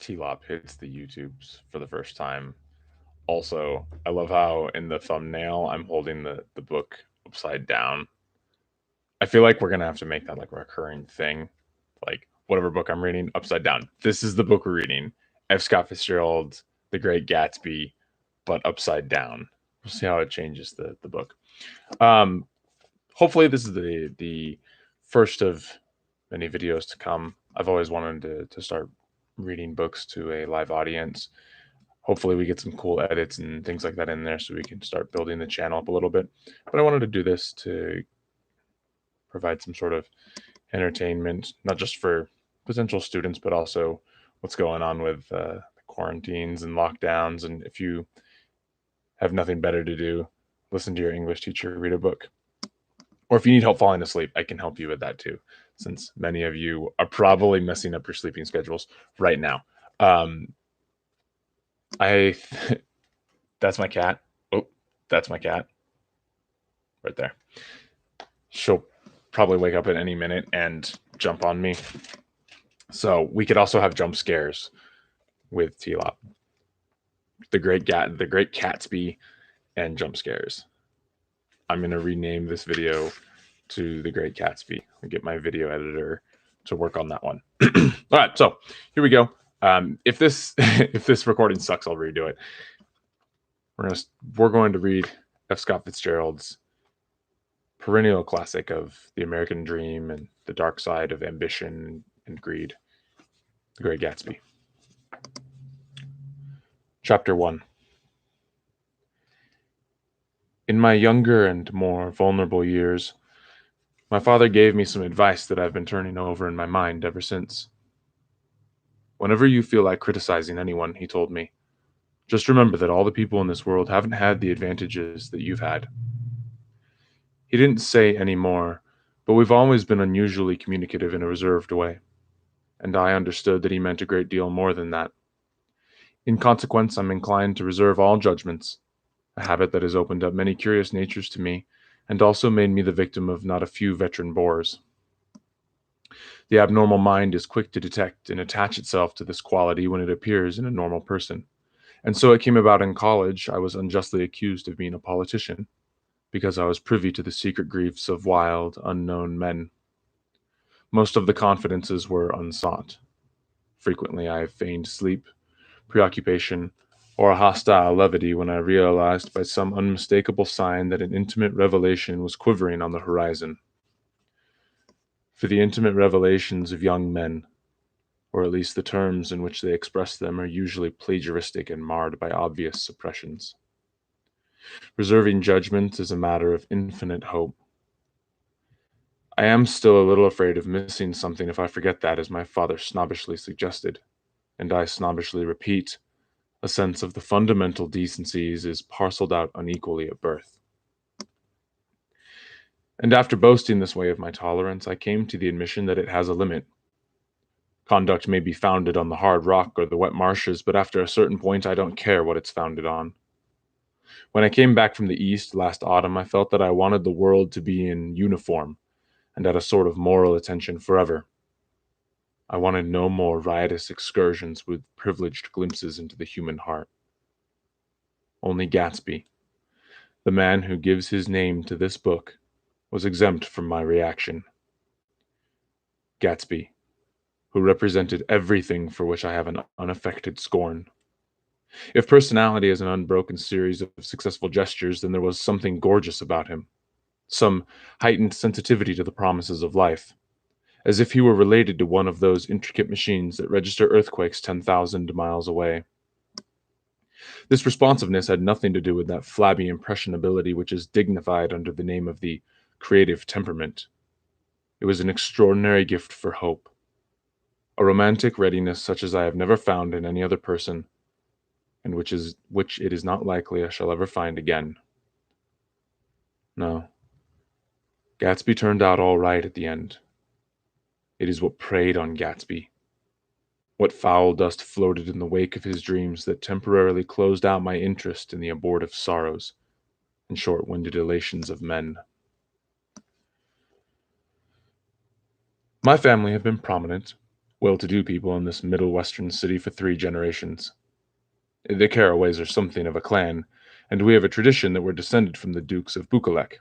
T-Lop hits the YouTubes for the first time. Also, I love how in the thumbnail I'm holding the book upside down. I feel like we're gonna have to make that like a recurring thing. Like whatever book I'm reading, upside down. This is the book we're reading. F. Scott Fitzgerald's The Great Gatsby, but upside down. We'll see how it changes the book. Um, Hopefully this is the first of many videos to come. I've always wanted to start reading books to a live audience. Hopefully we get some cool edits and things like that in there so we can start building the channel up a little bit. But I wanted to do this to provide some sort of entertainment, not just for potential students, but also what's going on with quarantines and lockdowns. And if you have nothing better to do, listen to your English teacher read a book. Or if you need help falling asleep, I can help you with that too, since many of you are probably messing up your sleeping schedules right now. Um, I that's my cat. Oh, that's my cat right there. She'll probably wake up at any minute and jump on me. So we could also have jump scares with T-Lop. The Great Gatsby, and jump scares. I'm gonna rename this video to The Great Gatsby and get my video editor to work on that one. All right, so here we go. If this if this recording sucks, I'll redo it. We're going to read F. Scott Fitzgerald's perennial classic of the American dream and the dark side of ambition and greed, The Great Gatsby. Chapter 1. In my younger and more vulnerable years, my father gave me some advice that I've been turning over in my mind ever since. Whenever you feel like criticizing anyone, he told me, just remember that all the people in this world haven't had the advantages that you've had. He didn't say any more, but we've always been unusually communicative in a reserved way, and I understood that he meant a great deal more than that. In consequence, I'm inclined to reserve all judgments, a habit that has opened up many curious natures to me, and also made me the victim of not a few veteran bores. The abnormal mind is quick to detect and attach itself to this quality when it appears in a normal person. And so it came about in college I was unjustly accused of being a politician, because I was privy to the secret griefs of wild, unknown men. Most of the confidences were unsought. Frequently I feigned sleep, preoccupation, or a hostile levity when I realized by some unmistakable sign that an intimate revelation was quivering on the horizon. For the intimate revelations of young men, or at least the terms in which they express them, are usually plagiaristic and marred by obvious suppressions. Reserving judgment is a matter of infinite hope. I am still a little afraid of missing something if I forget that, as my father snobbishly suggested, and I snobbishly repeat, a sense of the fundamental decencies is parceled out unequally at birth. And after boasting this way of my tolerance, I came to the admission that it has a limit. Conduct may be founded on the hard rock or the wet marshes, but after a certain point I don't care what it's founded on. When I came back from the East last autumn, I felt that I wanted the world to be in uniform and at a sort of moral attention forever. I wanted no more riotous excursions with privileged glimpses into the human heart. Only Gatsby, the man who gives his name to this book, was exempt from my reaction. Gatsby, who represented everything for which I have an unaffected scorn. If personality is an unbroken series of successful gestures, then there was something gorgeous about him, some heightened sensitivity to the promises of life, as if he were related to one of those intricate machines that register earthquakes 10,000 miles away. This responsiveness had nothing to do with that flabby impressionability which is dignified under the name of the creative temperament. It was an extraordinary gift for hope, a romantic readiness such as I have never found in any other person, and which it is not likely I shall ever find again. No, Gatsby turned out all right at the end. It is what preyed on Gatsby, what foul dust floated in the wake of his dreams that temporarily closed out my interest in the abortive sorrows and short-winded elations of men. My family have been prominent, well-to-do people in this middle western city for 3 generations. The Caraways are something of a clan, and we have a tradition that we're descended from the Dukes of Buccleuch.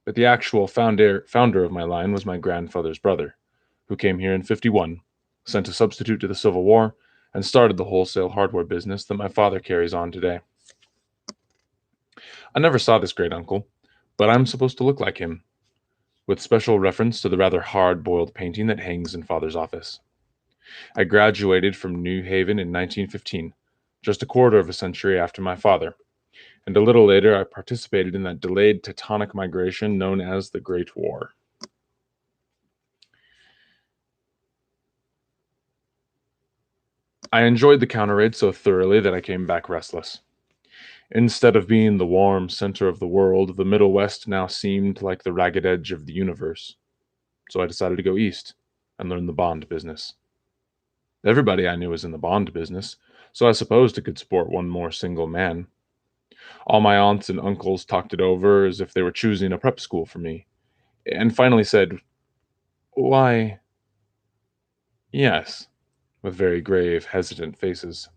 But the actual founder of my line was my grandfather's brother, who came here in 51, sent a substitute to the Civil War, and started the wholesale hardware business that my father carries on today. I never saw this great uncle, but I'm supposed to look like him, with special reference to the rather hard boiled painting that hangs in father's office. I graduated from New Haven in 1915, just a quarter of a century after my father, and a little later I participated in that delayed tectonic migration known as the Great War. I enjoyed the counter raid so thoroughly that I came back restless. Instead of being the warm center of the world, the Middle West now seemed like the ragged edge of the universe. So I decided to go east and learn the bond business. Everybody I knew was in the bond business, so I supposed it could support one more single man. All my aunts and uncles talked it over as if they were choosing a prep school for me, and finally said, "Why, yes," with very grave, hesitant faces.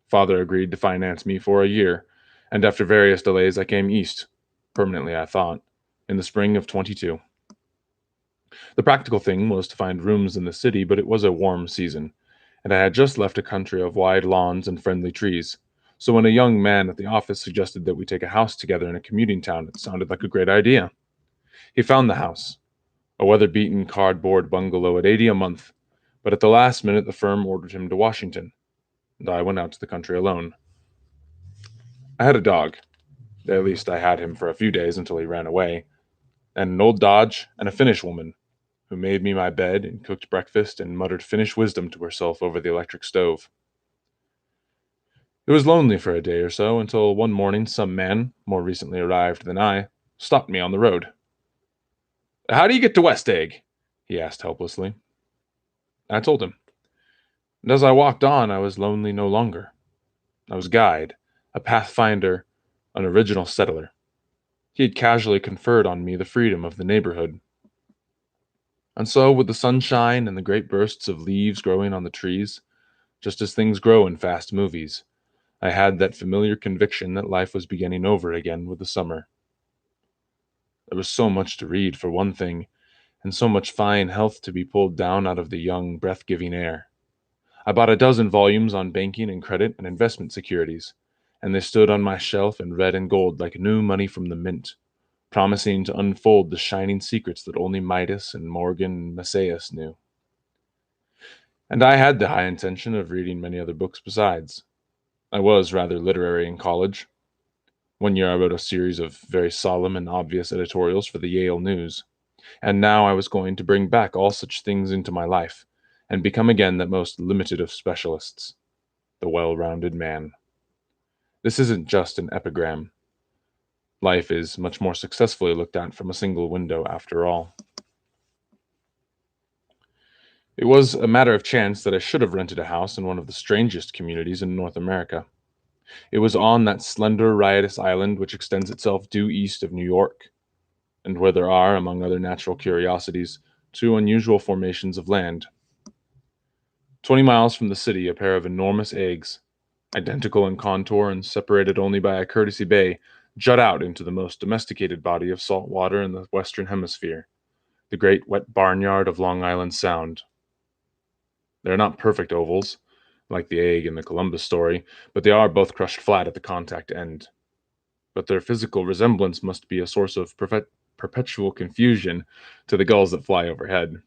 Father agreed to finance me for a year, and after various delays, I came east, permanently, I thought, in the spring of 22. The practical thing was to find rooms in the city, but it was a warm season, and I had just left a country of wide lawns and friendly trees. So when a young man at the office suggested that we take a house together in a commuting town, it sounded like a great idea. He found the house, a weather-beaten cardboard bungalow at 80 a month, but at the last minute the firm ordered him to Washington, and I went out to the country alone. I had a dog. At least I had him for a few days until he ran away, and an old Dodge and a Finnish woman who made me my bed and cooked breakfast and muttered Finnish wisdom to herself over the electric stove. It was lonely for a day or so until one morning some man, more recently arrived than I, stopped me on the road. "How do you get to West Egg?" he asked helplessly. I told him, and as I walked on, I was lonely no longer. I was guide, a pathfinder, an original settler. He had casually conferred on me the freedom of the neighborhood. And so, with the sunshine and the great bursts of leaves growing on the trees, just as things grow in fast movies, I had that familiar conviction that life was beginning over again with the summer. There was so much to read, for one thing, and so much fine health to be pulled down out of the young, breath giving air. I bought a dozen volumes on banking and credit and investment securities, and they stood on my shelf in red and gold like new money from the mint, promising to unfold the shining secrets that only Midas and Morgan and Messias knew. And I had the high intention of reading many other books besides. I was rather literary in college. One year I wrote a series of very solemn and obvious editorials for the Yale News, and now I was going to bring back all such things into my life and become again that most limited of specialists, the well-rounded man. This isn't just an epigram. Life is much more successfully looked at from a single window, after all. It was a matter of chance that I should have rented a house in one of the strangest communities in North America. It was on that slender, riotous island which extends itself due east of New York, and where there are, among other natural curiosities, two unusual formations of land. 20 miles from the city, a pair of enormous eggs, identical in contour and separated only by a courtesy bay, jut out into the most domesticated body of salt water in the Western Hemisphere, the great wet barnyard of Long Island Sound. They're not perfect ovals, like the egg in the Columbus story, but they are both crushed flat at the contact end. But their physical resemblance must be a source of perpetual confusion to the gulls that fly overhead.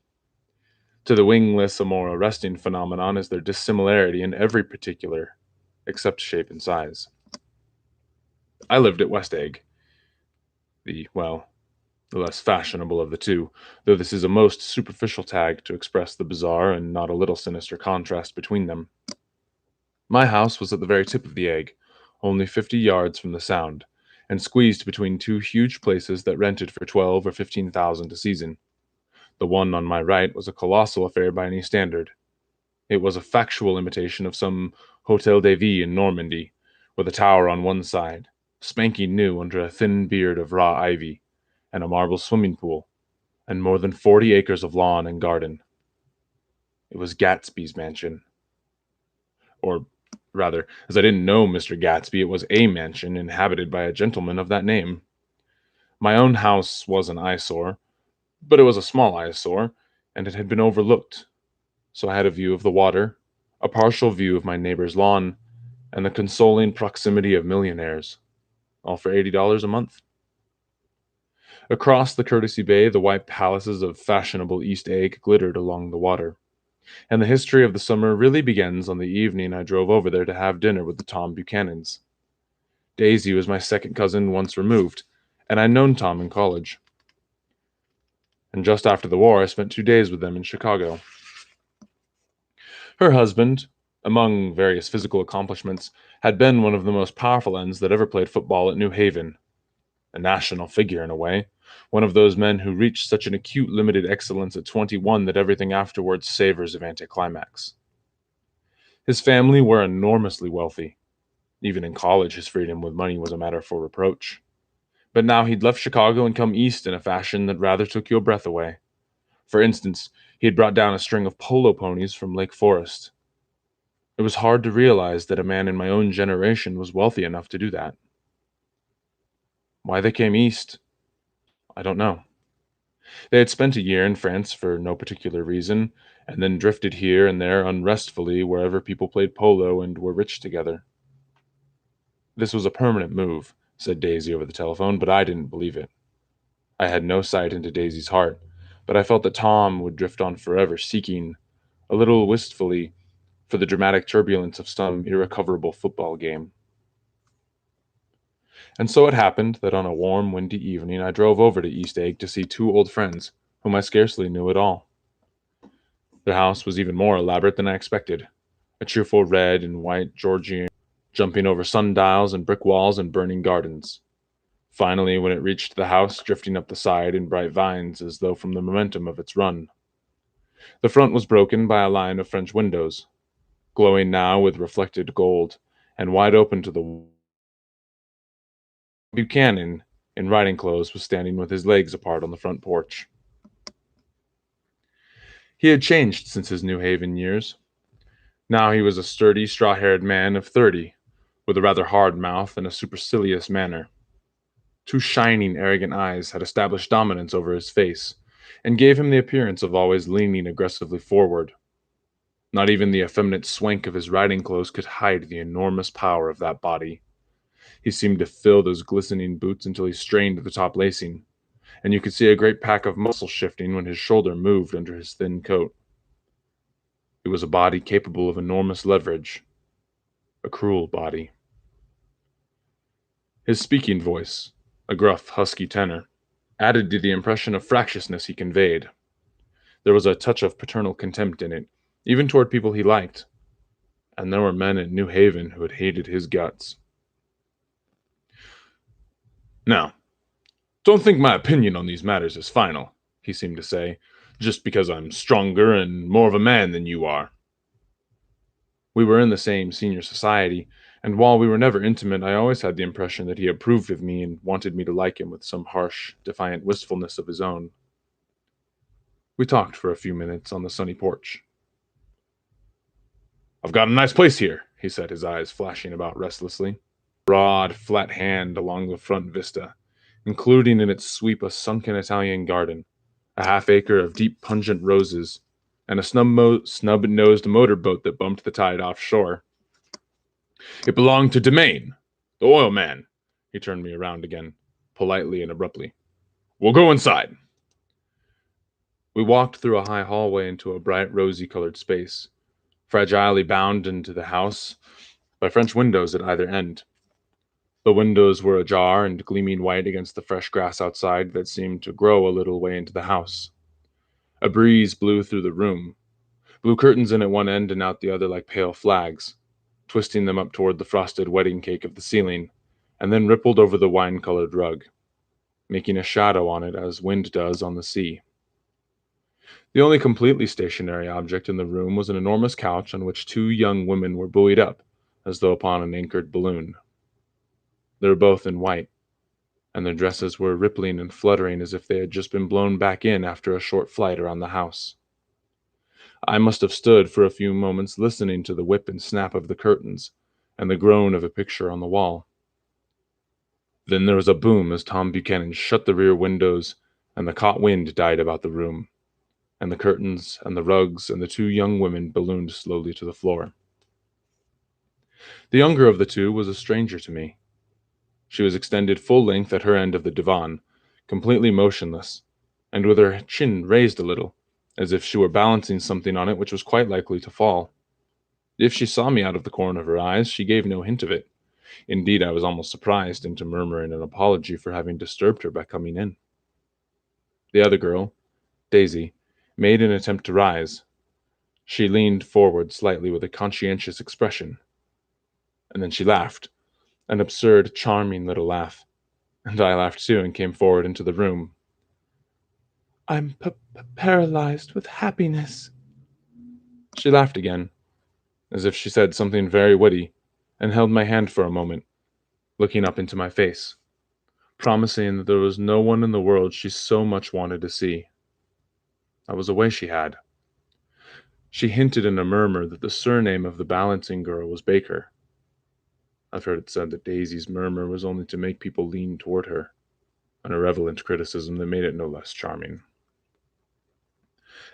To the wingless, a more arresting phenomenon is their dissimilarity in every particular, except shape and size. I lived at West Egg, the less fashionable of the two, though this is a most superficial tag to express the bizarre and not a little sinister contrast between them. My house was at the very tip of the egg, only 50 yards from the Sound, and squeezed between two huge places that rented for 12 or 15,000 a season. The one on my right was a colossal affair by any standard. It was a factual imitation of some Hotel de Ville in Normandy, with a tower on one side, spanking new under a thin beard of raw ivy, and a marble swimming pool, and more than 40 acres of lawn and garden. It was Gatsby's mansion. Or rather, as I didn't know Mr. Gatsby, it was a mansion inhabited by a gentleman of that name. My own house was an eyesore, but it was a small eyesore, and it had been overlooked, so I had a view of the water, a partial view of my neighbor's lawn, and the consoling proximity of millionaires, all for $80 a month. Across the courtesy bay, the white palaces of fashionable East Egg glittered along the water, and the history of the summer really begins on the evening I drove over there to have dinner with the Tom Buchanans. Daisy was my second cousin once removed, and I'd known Tom in college. And just after the war, I spent 2 days with them in Chicago. Her husband, among various physical accomplishments, had been one of the most powerful ends that ever played football at New Haven, a national figure in a way, one of those men who reached such an acute limited excellence at 21 that everything afterwards savors of anticlimax. His family were enormously wealthy. Even in college, his freedom with money was a matter for reproach. But now he'd left Chicago and come east in a fashion that rather took your breath away. For instance, he had brought down a string of polo ponies from Lake Forest. It was hard to realize that a man in my own generation was wealthy enough to do that. Why they came east, I don't know. They had spent a year in France for no particular reason, and then drifted here and there unrestfully wherever people played polo and were rich together. This was a permanent move, said Daisy over the telephone, but I didn't believe it. I had no sight into Daisy's heart, but I felt that Tom would drift on forever, seeking, a little wistfully, for the dramatic turbulence of some irrecoverable football game. And so it happened that on a warm, windy evening I drove over to East Egg to see two old friends, whom I scarcely knew at all. Their house was even more elaborate than I expected, a cheerful red and white Georgian, jumping over sundials and brick walls and burning gardens. Finally, when it reached the house, drifting up the side in bright vines as though from the momentum of its run. The front was broken by a line of French windows, glowing now with reflected gold, and wide open to the Buchanan, in riding clothes, was standing with his legs apart on the front porch. He had changed since his New Haven years. Now he was a sturdy, straw-haired man of 30, with a rather hard mouth and a supercilious manner. Two shining, arrogant eyes had established dominance over his face, and gave him the appearance of always leaning aggressively forward. Not even the effeminate swank of his riding clothes could hide the enormous power of that body. He seemed to fill those glistening boots until he strained the top lacing, and you could see a great pack of muscle shifting when his shoulder moved under his thin coat. It was a body capable of enormous leverage, a cruel body. His speaking voice, a gruff, husky tenor, added to the impression of fractiousness he conveyed. There was a touch of paternal contempt in it, even toward people he liked, and there were men in New Haven who had hated his guts. Now, don't think my opinion on these matters is final, he seemed to say, just because I'm stronger and more of a man than you are. We were in the same senior society, and while we were never intimate, I always had the impression that he approved of me and wanted me to like him with some harsh, defiant wistfulness of his own. We talked for a few minutes on the sunny porch. I've got a nice place here, he said, his eyes flashing about restlessly. Broad, flat hand along the front vista, including in its sweep a sunken Italian garden, a half-acre of deep pungent roses, and a snub-nosed motorboat that bumped the tide offshore. It belonged to Domain, the oil man. He turned me around again, politely and abruptly. We'll go inside. We walked through a high hallway into a bright rosy-colored space, fragilely bound into the house by French windows at either end. The windows were ajar and gleaming white against the fresh grass outside that seemed to grow a little way into the house. A breeze blew through the room, blew curtains in at one end and out the other like pale flags, twisting them up toward the frosted wedding cake of the ceiling, and then rippled over the wine-colored rug, making a shadow on it as wind does on the sea. The only completely stationary object in the room was an enormous couch on which two young women were buoyed up, as though upon an anchored balloon. They were both in white, and their dresses were rippling and fluttering as if they had just been blown back in after a short flight around the house. I must have stood for a few moments listening to the whip and snap of the curtains and the groan of a picture on the wall. Then there was a boom as Tom Buchanan shut the rear windows, and the caught wind died about the room, and the curtains and the rugs and the two young women ballooned slowly to the floor. The younger of the two was a stranger to me. She was extended full length at her end of the divan, completely motionless, and with her chin raised a little, as if she were balancing something on it which was quite likely to fall. If she saw me out of the corner of her eyes, she gave no hint of it. Indeed, I was almost surprised into murmuring an apology for having disturbed her by coming in. The other girl, Daisy, made an attempt to rise. She leaned forward slightly with a conscientious expression, and then she laughed, an absurd, charming little laugh, and I laughed too and came forward into the room. I'm paralyzed with happiness. She laughed again, as if she said something very witty, and held my hand for a moment, looking up into my face, promising that there was no one in the world she so much wanted to see. That was a way she had. She hinted in a murmur that the surname of the balancing girl was Baker. I've heard it said that Daisy's murmur was only to make people lean toward her, an irrelevant criticism that made it no less charming.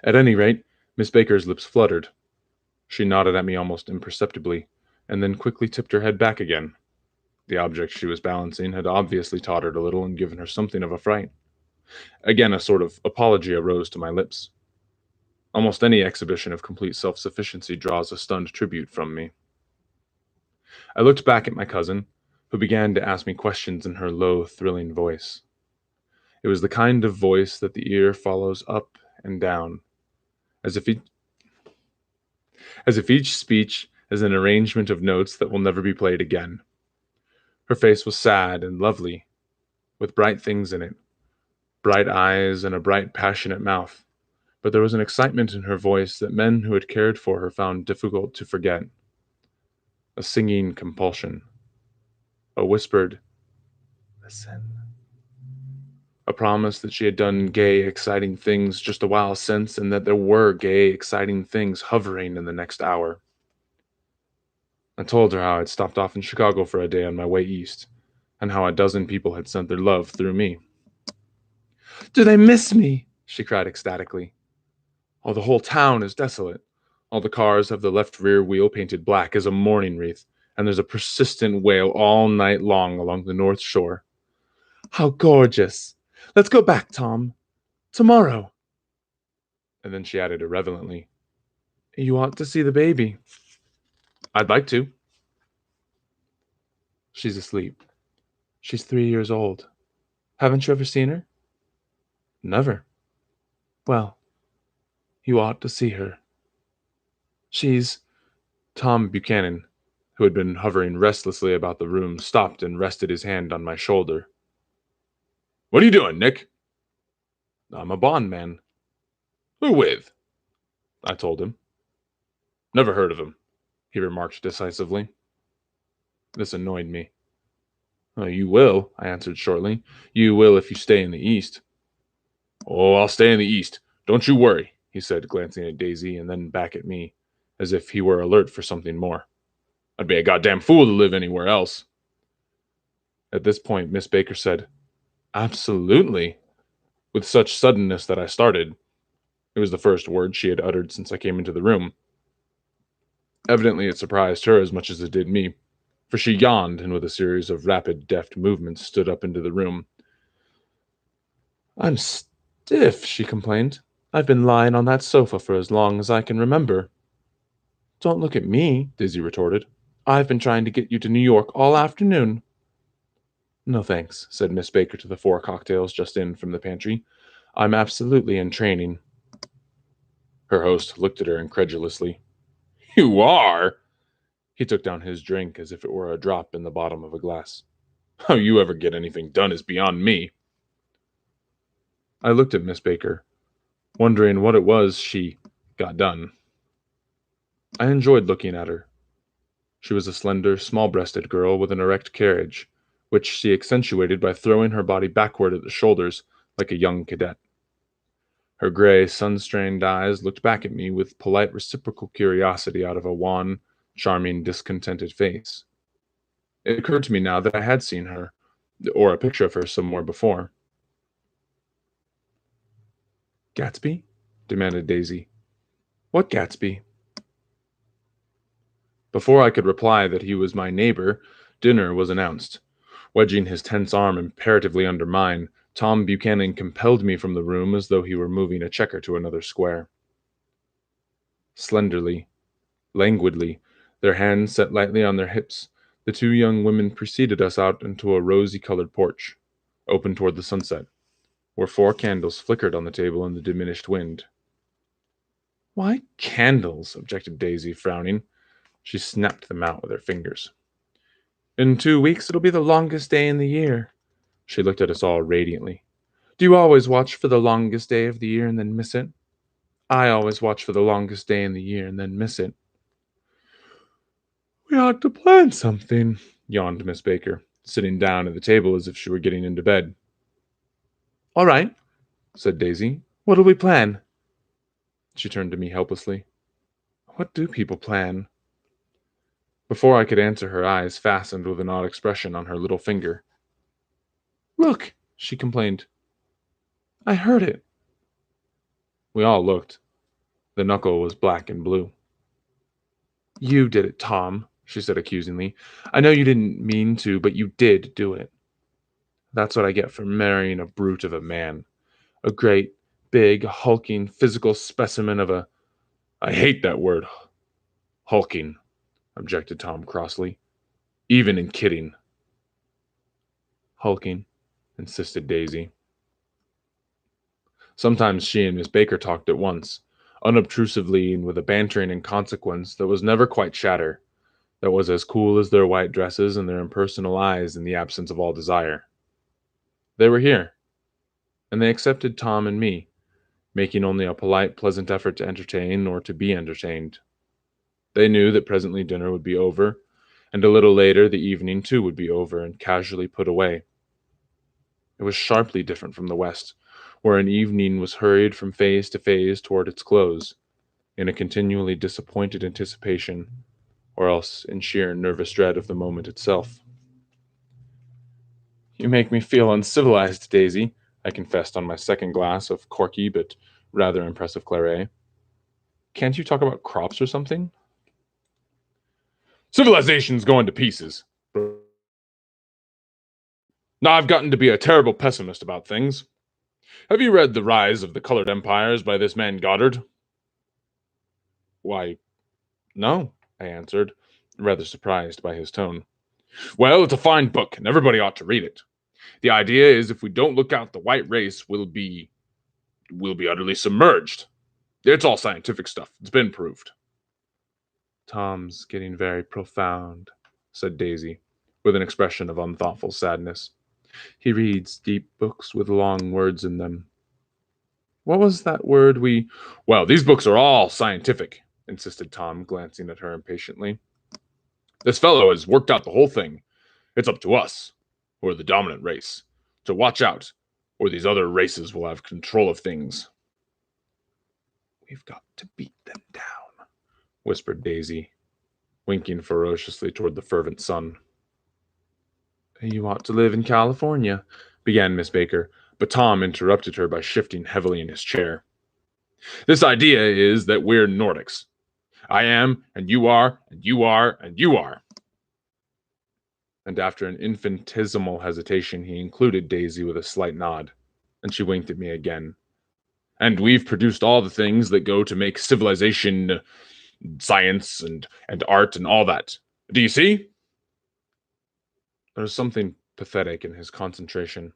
At any rate, Miss Baker's lips fluttered. She nodded at me almost imperceptibly, and then quickly tipped her head back again. The object she was balancing had obviously tottered a little and given her something of a fright. Again, a sort of apology arose to my lips. Almost any exhibition of complete self-sufficiency draws a stunned tribute from me. I looked back at my cousin, who began to ask me questions in her low, thrilling voice. It was the kind of voice that the ear follows up and down, as if each speech is an arrangement of notes that will never be played again. Her face was sad and lovely, with bright things in it, bright eyes and a bright, passionate mouth, but there was an excitement in her voice that men who had cared for her found difficult to forget. A singing compulsion. A whispered, "Listen." A promise that she had done gay, exciting things just a while since, and that there were gay, exciting things hovering in the next hour. I told her how I'd stopped off in Chicago for a day on my way east, and how a dozen people had sent their love through me. "Do they miss me?" she cried ecstatically. "Oh, the whole town is desolate. All the cars have the left rear wheel painted black as a mourning wreath, and there's a persistent wail all night long along the North Shore. How gorgeous! Let's go back, Tom. Tomorrow." And then she added irrelevantly, "You ought to see the baby." "I'd like to." "She's asleep. She's 3 years old. Haven't you ever seen her?" "Never." "Well, you ought to see her. She's—" Tom Buchanan, who had been hovering restlessly about the room, stopped and rested his hand on my shoulder. "What are you doing, Nick?" "I'm a bondman." "Who with?" I told him. "Never heard of him," he remarked decisively. This annoyed me. "Oh, you will," I answered shortly. "You will if you stay in the East." "Oh, I'll stay in the East. Don't you worry," he said, glancing at Daisy and then back at me, as if he were alert for something more. "I'd be a goddamn fool to live anywhere else." At this point, Miss Baker said, "Absolutely," with such suddenness that I started. It was the first word she had uttered since I came into the room. Evidently it surprised her as much as it did me, for she yawned and with a series of rapid, deft movements stood up into the room. "I'm stiff," she complained. "I've been lying on that sofa for as long as I can remember." "Don't look at me," Daisy retorted. "I've been trying to get you to New York all afternoon." "No thanks," said Miss Baker to the 4 cocktails just in from the pantry. "I'm absolutely in training." Her host looked at her incredulously. "You are?" He took down his drink as if it were a drop in the bottom of a glass. "How you ever get anything done is beyond me." I looked at Miss Baker, wondering what it was she got done. I enjoyed looking at her. She was a slender, small-breasted girl with an erect carriage, which she accentuated by throwing her body backward at the shoulders like a young cadet. Her gray, sun-strained eyes looked back at me with polite reciprocal curiosity out of a wan, charming, discontented face. It occurred to me now that I had seen her, or a picture of her somewhere before. Gatsby? Demanded Daisy. What Gatsby? Before I could reply that he was my neighbor, dinner was announced. Wedging his tense arm imperatively under mine, Tom Buchanan compelled me from the room as though he were moving a checker to another square. Slenderly, languidly, their hands set lightly on their hips, the two young women preceded us out into a rosy-colored porch, open toward the sunset, where 4 candles flickered on the table in the diminished wind. "Why candles?" objected Daisy, frowning. She snapped them out with her fingers. "In 2 weeks it'll be the longest day in the year." She looked at us all radiantly. "Do you always watch for the longest day of the year and then miss it? I always watch for the longest day in the year and then miss it." "We ought to plan something," yawned Miss Baker, sitting down at the table as if she were getting into bed. "All right," said Daisy. "What'll we plan?" She turned to me helplessly. What do people plan? Before I could answer, her eyes fastened with an odd expression on her little finger. "Look," she complained. "I heard it." We all looked. The knuckle was black and blue. "You did it, Tom," she said accusingly. "I know you didn't mean to, but you did do it. That's what I get for marrying a brute of a man. A great, big, hulking, physical specimen of a—" "I hate that word, hulking," objected Tom crossly. "Even in kidding." "Hulking," insisted Daisy. Sometimes she and Miss Baker talked at once, unobtrusively and with a bantering inconsequence that was never quite chatter, that was as cool as their white dresses and their impersonal eyes in the absence of all desire. They were here, and they accepted Tom and me, making only a polite, pleasant effort to entertain or to be entertained. They knew that presently dinner would be over, and a little later the evening too would be over and casually put away. It was sharply different from the West, where an evening was hurried from phase to phase toward its close, in a continually disappointed anticipation, or else in sheer nervous dread of the moment itself. "You make me feel uncivilized, Daisy," I confessed on my second glass of corky but rather impressive claret. "Can't you talk about crops or something?" "Civilization's going to pieces. Now I've gotten to be a terrible pessimist about things. Have you read The Rise of the Colored Empires by this man Goddard?" "Why, no," I answered, rather surprised by his tone. "Well, it's a fine book, and everybody ought to read it. The idea is if we don't look out, the white race will be utterly submerged. It's all scientific stuff. It's been proved." "Tom's getting very profound," said Daisy, with an expression of unthoughtful sadness. "He reads deep books with long words in them. What was that word we—" "Well, these books are all scientific," insisted Tom, glancing at her impatiently. "This fellow has worked out the whole thing. It's up to us, who are the dominant race, to watch out, or these other races will have control of things." "We've got to beat them down," whispered Daisy, winking ferociously toward the fervent sun. "You ought to live in California," began Miss Baker, but Tom interrupted her by shifting heavily in his chair. "This idea is that we're Nordics. I am, and you are, and you are, and you are." And after an infinitesimal hesitation, he included Daisy with a slight nod, and she winked at me again. "And we've produced all the things that go to make civilization, science, and art, and all that. Do you see?" There was something pathetic in his concentration,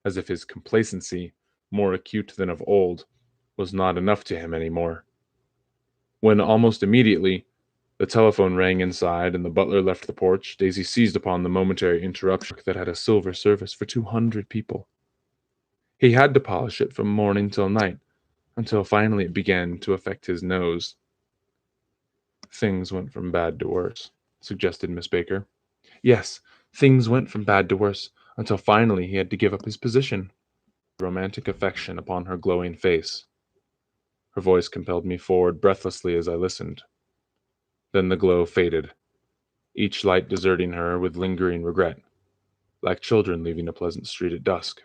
as if his complacency, more acute than of old, was not enough to him any more. When almost immediately the telephone rang inside and the butler left the porch, Daisy seized upon the momentary interruption that had a silver service for 200 people. He had to polish it from morning till night, until finally it began to affect his nose. "Things went from bad to worse," suggested Miss Baker. "Yes, things went from bad to worse, until finally he had to give up his position." Romantic affection upon her glowing face. Her voice compelled me forward breathlessly as I listened. Then the glow faded, each light deserting her with lingering regret, like children leaving a pleasant street at dusk.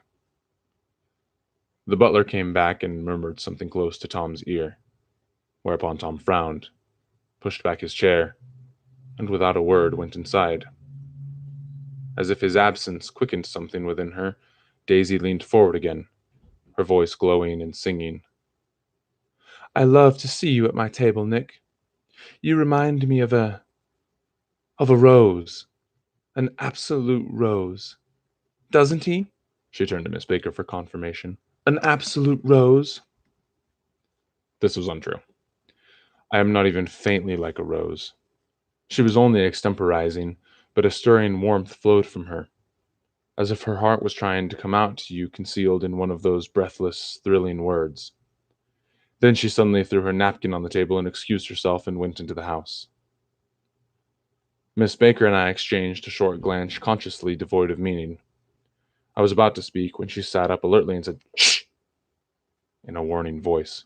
The butler came back and murmured something close to Tom's ear, whereupon Tom frowned, pushed back his chair, and without a word went inside. As if his absence quickened something within her, Daisy leaned forward again, her voice glowing and singing. I love to see you at my table, Nick. You remind me of a rose, an absolute rose. Doesn't he? She turned to Miss Baker for confirmation. An absolute rose? This was untrue. I am not even faintly like a rose. She was only extemporizing, but a stirring warmth flowed from her, as if her heart was trying to come out to you concealed in one of those breathless, thrilling words. Then she suddenly threw her napkin on the table and excused herself and went into the house. Miss Baker and I exchanged a short glance consciously devoid of meaning. I was about to speak when she sat up alertly and said, "Shh!" in a warning voice.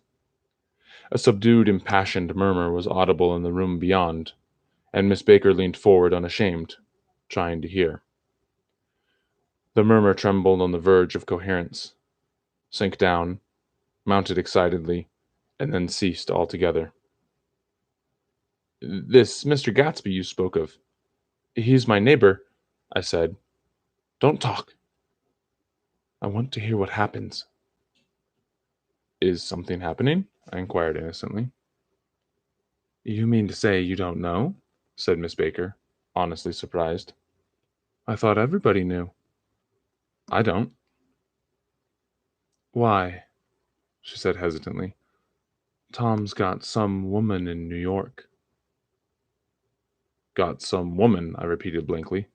A subdued, impassioned murmur was audible in the room beyond, and Miss Baker leaned forward unashamed, trying to hear. The murmur trembled on the verge of coherence, sank down, mounted excitedly, and then ceased altogether. This Mr. Gatsby you spoke of, he's my neighbor, I said. Don't talk. I want to hear what happens. Is something happening? I inquired innocently. You mean to say you don't know? Said Miss Baker, honestly surprised. I thought everybody knew. I don't. Why? She said hesitantly. Tom's got some woman in New York. Got some woman, I repeated blankly.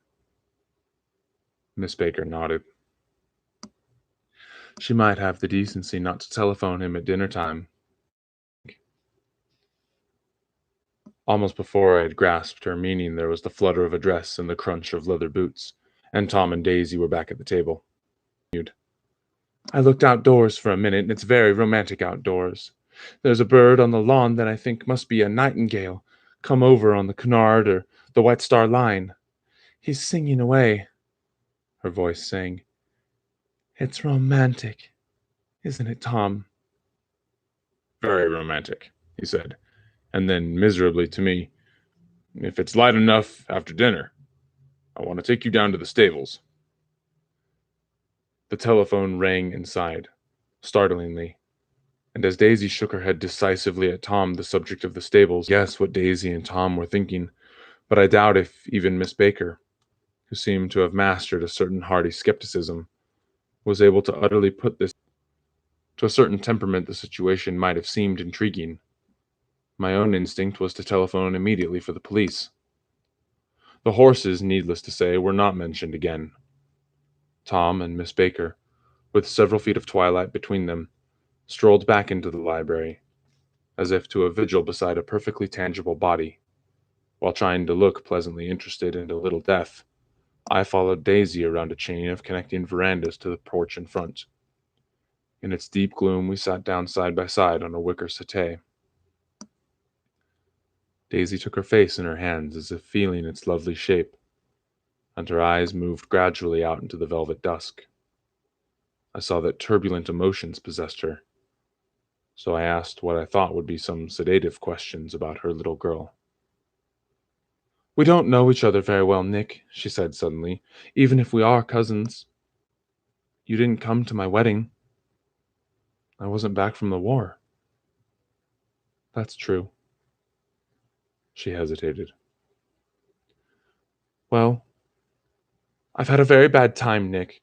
Miss Baker nodded. She might have the decency not to telephone him at dinner time. Almost before I had grasped her meaning, there was the flutter of a dress and the crunch of leather boots, and Tom and Daisy were back at the table. I looked outdoors for a minute, and it's very romantic outdoors. There's a bird on the lawn that I think must be a nightingale, come over on the Cunard or the White Star Line. He's singing away, her voice sang. It's romantic, isn't it, Tom? Very romantic, he said, and then miserably to me, if it's light enough after dinner, I want to take you down to the stables. The telephone rang inside, startlingly, and as Daisy shook her head decisively at Tom, the subject of the stables, I guessed what Daisy and Tom were thinking, but I doubt if even Miss Baker, who seemed to have mastered a certain hearty skepticism, was able to utterly put this. To a certain temperament, the situation might have seemed intriguing. My own instinct was to telephone immediately for the police. The horses, needless to say, were not mentioned again. Tom and Miss Baker, with several feet of twilight between them, strolled back into the library, as if to a vigil beside a perfectly tangible body. While trying to look pleasantly interested in a little death, I followed Daisy around a chain of connecting verandas to the porch in front. In its deep gloom, we sat down side by side on a wicker settee. Daisy took her face in her hands as if feeling its lovely shape, and her eyes moved gradually out into the velvet dusk. I saw that turbulent emotions possessed her, so I asked what I thought would be some sedative questions about her little girl. We don't know each other very well, Nick, she said suddenly, even if we are cousins. You didn't come to my wedding. I wasn't back from the war. That's true. She hesitated. Well, I've had a very bad time, Nick,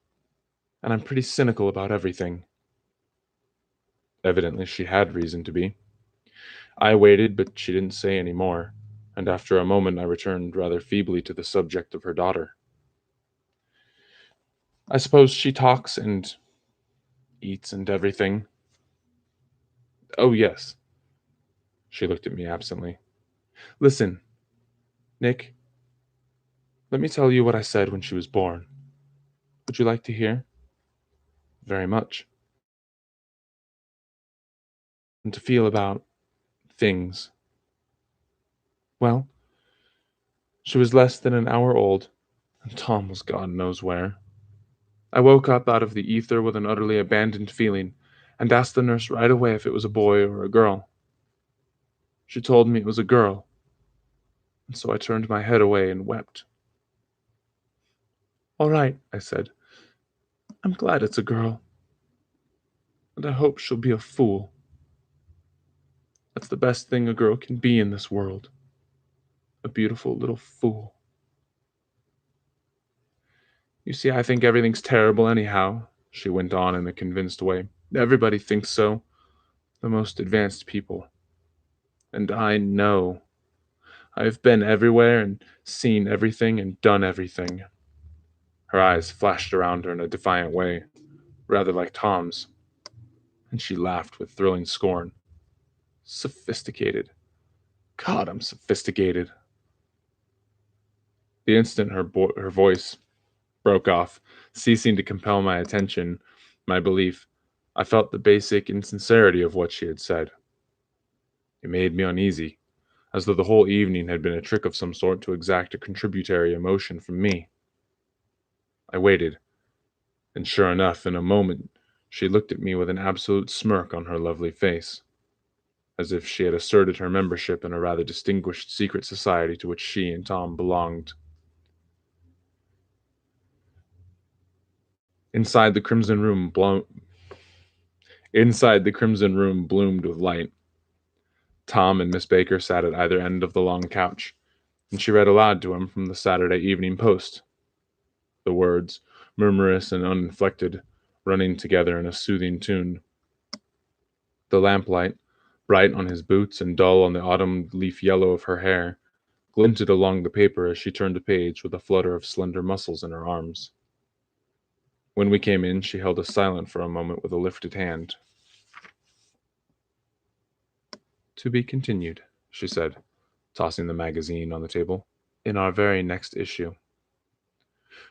and I'm pretty cynical about everything. Evidently, she had reason to be. I waited, but she didn't say any more, and after a moment I returned rather feebly to the subject of her daughter. I suppose she talks and eats and everything. Oh, yes. She looked at me absently. Listen, Nick, let me tell you what I said when she was born. Would you like to hear? Very much. and to feel about things. Well, she was less than an hour old, and Tom was God knows where. I woke up out of the ether with an utterly abandoned feeling, and asked the nurse right away if it was a boy or a girl. She told me it was a girl, and so I turned my head away and wept. All right, I said. I'm glad it's a girl, and I hope she'll be a fool. That's the best thing a girl can be in this world. A beautiful little fool. You see, I think everything's terrible anyhow, she went on in a convinced way. Everybody thinks so, the most advanced people. And I know. I've been everywhere and seen everything and done everything. Her eyes flashed around her in a defiant way, rather like Tom's, and she laughed with thrilling scorn. Sophisticated. God, I'm sophisticated. The instant her voice broke off, ceasing to compel my attention, my belief, I felt the basic insincerity of what she had said. It made me uneasy, as though the whole evening had been a trick of some sort to exact a contributory emotion from me. I waited, and sure enough, in a moment, she looked at me with an absolute smirk on her lovely face, as if she had asserted her membership in a rather distinguished secret society to which she and Tom belonged. Inside the crimson room blown Inside the crimson room bloomed with light. Tom and Miss Baker sat at either end of the long couch, and she read aloud to him from the Saturday Evening Post, the words, murmurous and uninflected, running together in a soothing tune. The lamplight, bright on his boots and dull on the autumn leaf yellow of her hair, glinted along the paper as she turned a page with a flutter of slender muscles in her arms. When we came in, she held us silent for a moment with a lifted hand. To be continued, she said, tossing the magazine on the table, in our very next issue.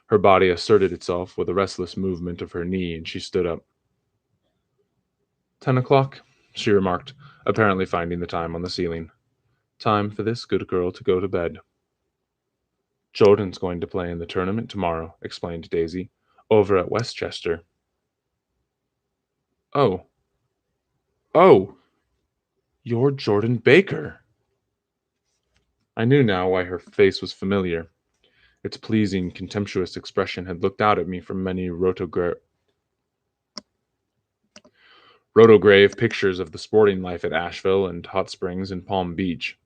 Her body asserted itself with a restless movement of her knee, and she stood up. 10 o'clock, she remarked, apparently finding the time on the ceiling. Time for this good girl to go to bed. Jordan's going to play in the tournament tomorrow, explained Daisy, over at Westchester. Oh. Oh! You're Jordan Baker! I knew now why her face was familiar. Its pleasing, contemptuous expression had looked out at me from many rotograve pictures of the sporting life at Asheville and Hot Springs and Palm Beach.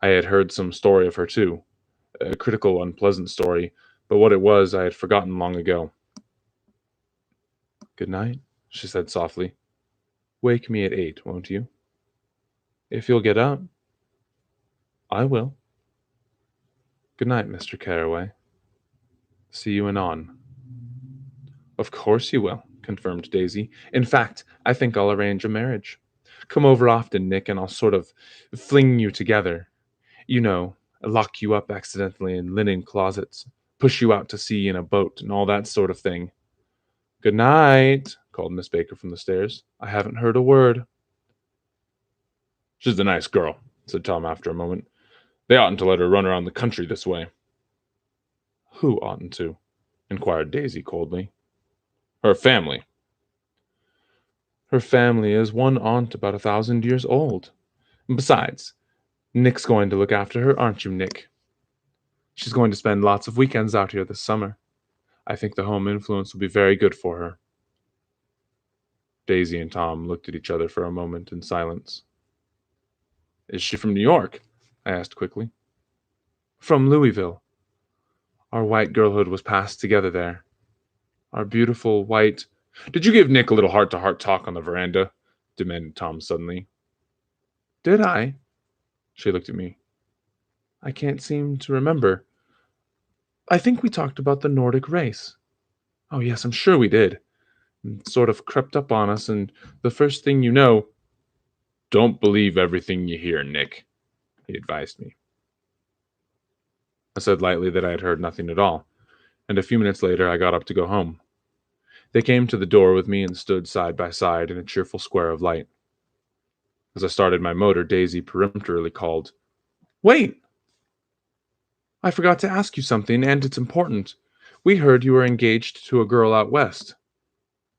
I had heard some story of her, too. A critical, unpleasant story, but what it was I had forgotten long ago. Good night, she said softly. Wake me at 8, won't you? If you'll get up. I will. Good night, Mr. Carraway. See you anon. Of course you will, confirmed Daisy. In fact, I think I'll arrange a marriage. Come over often, Nick, and I'll sort of fling you together. You know, lock you up accidentally in linen closets, push you out to sea in a boat, and all that sort of thing. Good night, called Miss Baker from the stairs. I haven't heard a word. She's a nice girl, said Tom after a moment. They oughtn't to let her run around the country this way. Who oughtn't to? Inquired Daisy coldly. Her family. Her family is one aunt about 1,000 years old. And besides, Nick's going to look after her, aren't you, Nick? She's going to spend lots of weekends out here this summer. I think the home influence will be very good for her. Daisy and Tom looked at each other for a moment in silence. Is she from New York? I asked quickly. From Louisville. Our white girlhood was passed together there. Our beautiful white... Did you give Nick a little heart-to-heart talk on the veranda? Demanded Tom suddenly. Did I? She looked at me. I can't seem to remember. I think we talked about the Nordic race. Oh, yes, I'm sure we did. It sort of crept up on us, and the first thing you know... Don't believe everything you hear, Nick, he advised me. I said lightly that I had heard nothing at all, and a few minutes later I got up to go home. They came to the door with me and stood side by side in a cheerful square of light. As I started my motor, Daisy peremptorily called, "Wait! I forgot to ask you something, and it's important. We heard you were engaged to a girl out west."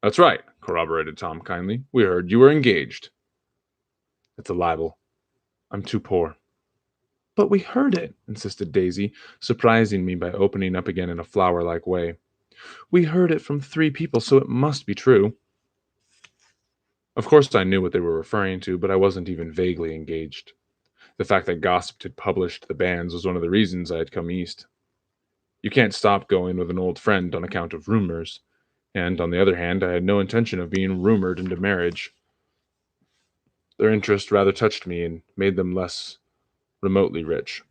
"That's right," corroborated Tom kindly. "We heard you were engaged." "It's a libel. I'm too poor." "But we heard it," insisted Daisy, surprising me by opening up again in a flower like way. "We heard it from 3 people, so it must be true." Of course, I knew what they were referring to, but I wasn't even vaguely engaged. The fact that Gossip had published the banns was one of the reasons I had come east. You can't stop going with an old friend on account of rumors, and on the other hand, I had no intention of being rumored into marriage. Their interest rather touched me and made them less remotely rich.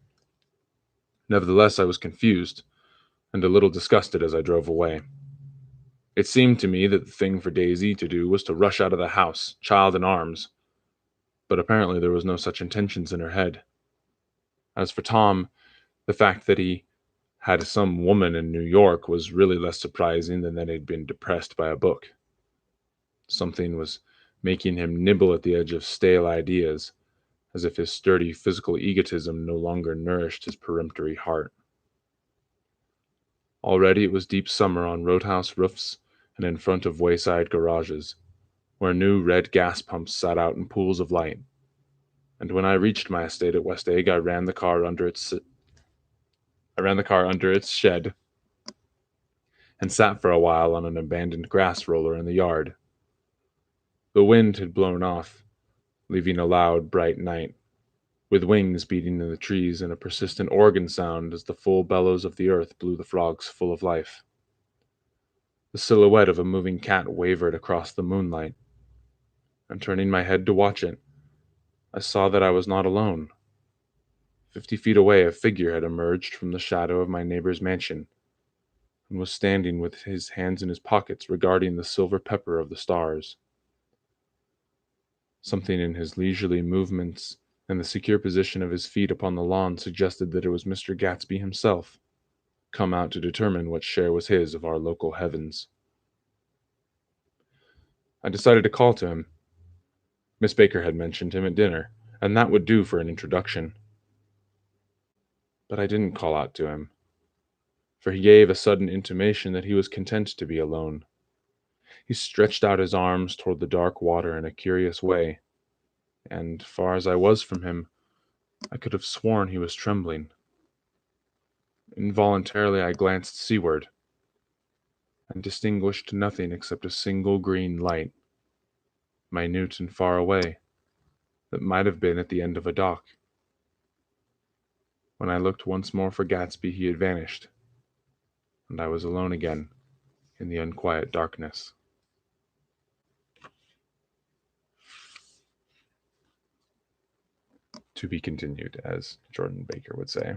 Nevertheless, I was confused and a little disgusted as I drove away. It seemed to me that the thing for Daisy to do was to rush out of the house, child in arms, but apparently there was no such intentions in her head. As for Tom, the fact that he had some woman in New York was really less surprising than that he'd been depressed by a book. Something was making him nibble at the edge of stale ideas, as if his sturdy physical egotism no longer nourished his peremptory heart. Already it was deep summer on roadhouse roofs and in front of wayside garages, where new red gas pumps sat out in pools of light. And when I reached my estate at West Egg, I ran the car under its shed and sat for a while on an abandoned grass roller in the yard. The wind had blown off, leaving a loud, bright night, with wings beating in the trees and a persistent organ sound as the full bellows of the earth blew the frogs full of life. The silhouette of a moving cat wavered across the moonlight, and turning my head to watch it, I saw that I was not alone. 50 feet away, a figure had emerged from the shadow of my neighbor's mansion, and was standing with his hands in his pockets regarding the silver pepper of the stars. Something in his leisurely movements and the secure position of his feet upon the lawn suggested that it was Mr. Gatsby himself, come out to determine what share was his of our local heavens. I decided to call to him. Miss Baker had mentioned him at dinner, and that would do for an introduction. But I didn't call out to him, for he gave a sudden intimation that he was content to be alone. He stretched out his arms toward the dark water in a curious way, and, far as I was from him, I could have sworn he was trembling. Involuntarily I glanced seaward, and distinguished nothing except a single green light, minute and far away, that might have been at the end of a dock. When I looked once more for Gatsby, he had vanished, and I was alone again in the unquiet darkness. To be continued, as Jordan Baker would say.